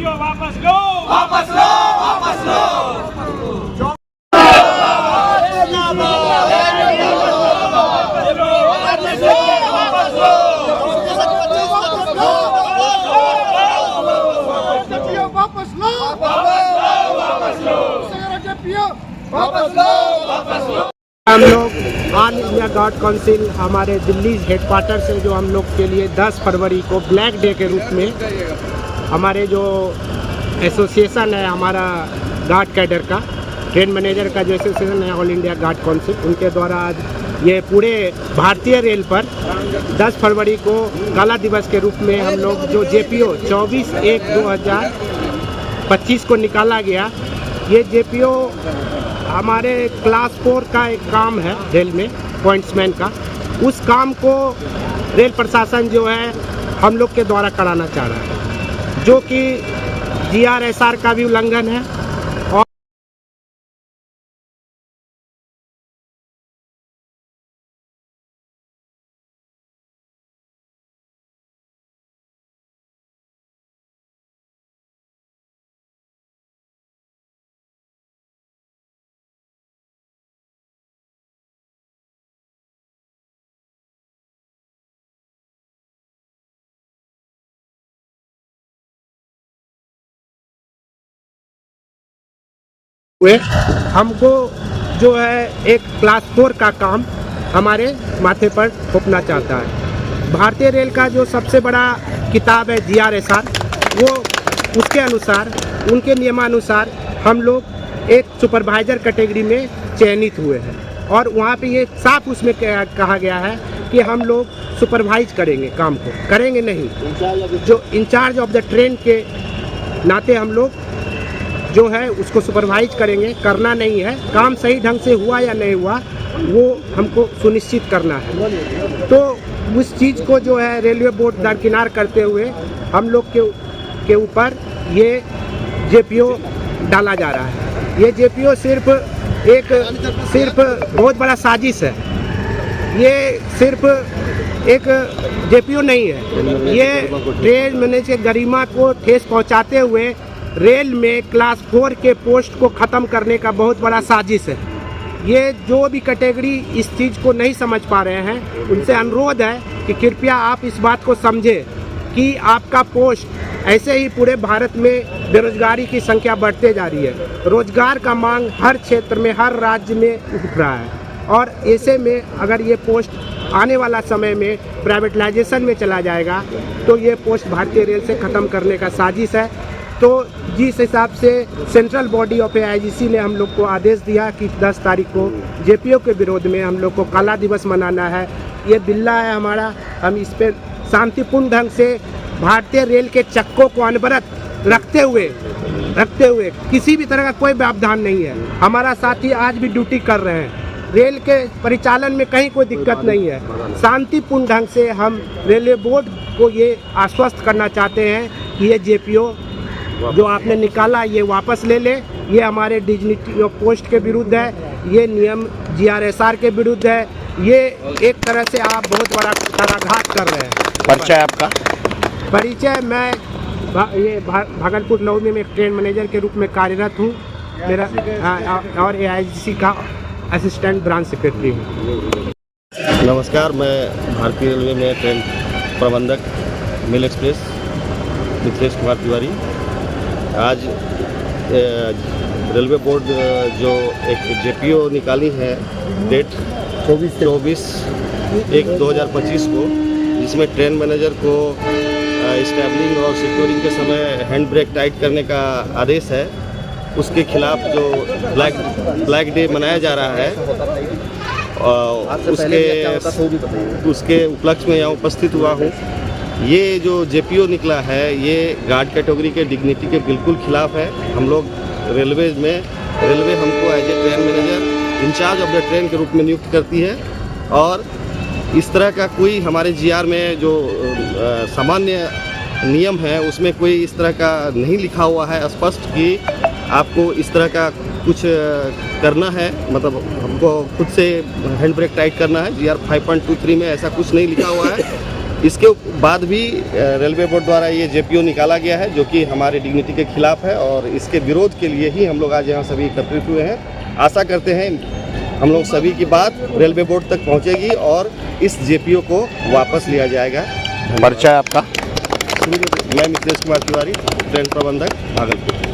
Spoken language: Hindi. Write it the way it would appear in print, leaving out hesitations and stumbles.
जेपीओ वापस लो, वापस लो, वापस लो। हम लोग ऑल इंडिया गार्ड काउंसिल हमारे दिल्ली हेडक्वार्टर से जो हम लोग के लिए 10 फरवरी को ब्लैक डे के रूप में हमारे जो एसोसिएशन है हमारा गार्ड कैडर का ट्रेन मैनेजर का जो एसोसिएशन है ऑल इंडिया गार्ड काउंसिल उनके द्वारा आज ये पूरे भारतीय रेल पर 10 फरवरी को काला दिवस के रूप में हम लोग जो जेपीओ 24/1/2025 को निकाला गया। ये जेपीओ हमारे क्लास 4 का एक काम है रेल में पॉइंट्समैन का, उस काम को रेल प्रशासन जो है हम लोग के द्वारा कराना चाह रहा है, जो कि जीआरएसआर का भी उल्लंघन है। और हमको जो है एक क्लास 4 का काम हमारे माथे पर थोपना चाहता है। भारतीय रेल का जो सबसे बड़ा किताब है जीआरएसआर, वो उसके अनुसार उनके नियमानुसार हम लोग एक सुपरवाइजर कैटेगरी में चयनित हुए हैं और वहाँ पे ये साफ उसमें कहा गया है कि हम लोग सुपरवाइज करेंगे, काम को करेंगे नहीं, जो इंचार्ज ऑफ द ट्रेन के नाते हम लोग जो है उसको सुपरवाइज करेंगे। करना नहीं है, काम सही ढंग से हुआ या नहीं हुआ वो हमको सुनिश्चित करना है। तो उस चीज़ को जो है रेलवे बोर्ड दरकिनार करते हुए हम लोग के ऊपर ये जेपीओ डाला जा रहा है। ये जेपीओ सिर्फ बहुत बड़ा साजिश है। ये सिर्फ एक जेपीओ नहीं है, ये ट्रेन मैनेजर के गरिमा को ठेस पहुंचाते हुए रेल में क्लास 4 के पोस्ट को ख़त्म करने का बहुत बड़ा साजिश है। ये जो भी कैटेगरी इस चीज़ को नहीं समझ पा रहे हैं उनसे अनुरोध है कि कृपया आप इस बात को समझें कि आपका पोस्ट ऐसे ही पूरे भारत में बेरोजगारी की संख्या बढ़ते जा रही है। रोजगार का मांग हर क्षेत्र में हर राज्य में उठ रहा है और ऐसे में अगर ये पोस्ट आने वाला समय में प्राइवेटाइजेशन में चला जाएगा तो ये पोस्ट भारतीय रेल से ख़त्म करने का साजिश है। तो जिस हिसाब से सेंट्रल बॉडी ऑफ AIGC ने हम लोग को आदेश दिया कि 10 तारीख को जेपीओ के विरोध में हम लोग को काला दिवस मनाना है, ये बिल्ला है हमारा। हम इस पर शांतिपूर्ण ढंग से भारतीय रेल के चक्कों को अनवरत रखते हुए किसी भी तरह का कोई व्यवधान नहीं है। हमारा साथी आज भी ड्यूटी कर रहे हैं, रेल के परिचालन में कहीं कोई दिक्कत नहीं है। शांतिपूर्ण ढंग से हम रेलवे बोर्ड को ये आश्वस्त करना चाहते हैं कि ये जेपीओ जो आपने निकाला ये वापस ले ले। ये हमारे डिग्निटी ऑफ पोस्ट के विरुद्ध है, ये नियम जीआरएसआर के विरुद्ध है। ये एक तरह से आप बहुत बड़ा कराघात कर रहे हैं। परिचय आपका? परिचय मैं ये भागलपुर लौनी में एक ट्रेन मैनेजर के रूप में कार्यरत हूँ। मेरा और AIGC का असिस्टेंट ब्रांच सेक्रेटरी हूँ। नमस्कार, मैं भारतीय रेलवे में ट्रेन प्रबंधक मेल एक्सप्रेस मिथिलेश कुमार तिवारी। आज रेलवे बोर्ड जो एक जेपीओ निकाली है डेट 24/1/2025 को, जिसमें ट्रेन मैनेजर को स्टैबलिंग और सिक्योरिंग के समय हैंड ब्रेक टाइट करने का आदेश है, उसके खिलाफ जो ब्लैक डे मनाया जा रहा है उसके उपलक्ष्य में यहाँ उपस्थित हुआ हूँ। ये जो जेपीओ निकला है ये गार्ड कैटेगरी के डिग्निटी के बिल्कुल खिलाफ है। हम लोग रेलवे हमको as a train manager in charge of the train के रूप में नियुक्त करती है और इस तरह का कोई हमारे जीआर में जो सामान्य नियम है उसमें कोई इस तरह का नहीं लिखा हुआ है स्पष्ट कि आपको इस तरह का कुछ करना है, मतलब हमको खुद से हैंड ब्रेक टाइट करना है। जीआर 5.23 में ऐसा कुछ नहीं लिखा हुआ है। इसके बाद भी रेलवे बोर्ड द्वारा ये जेपीओ निकाला गया है जो कि हमारे डिग्निटी के खिलाफ है, और इसके विरोध के लिए ही हम लोग आज यहाँ सभी एकत्रित हुए हैं। आशा करते हैं हम लोग सभी की बात रेलवे बोर्ड तक पहुँचेगी और इस जेपीओ को वापस लिया जाएगा। परिचय आपका? मैं मिथिलेश कुमार तिवारी, ट्रेन प्रबंधक, भागलपुर।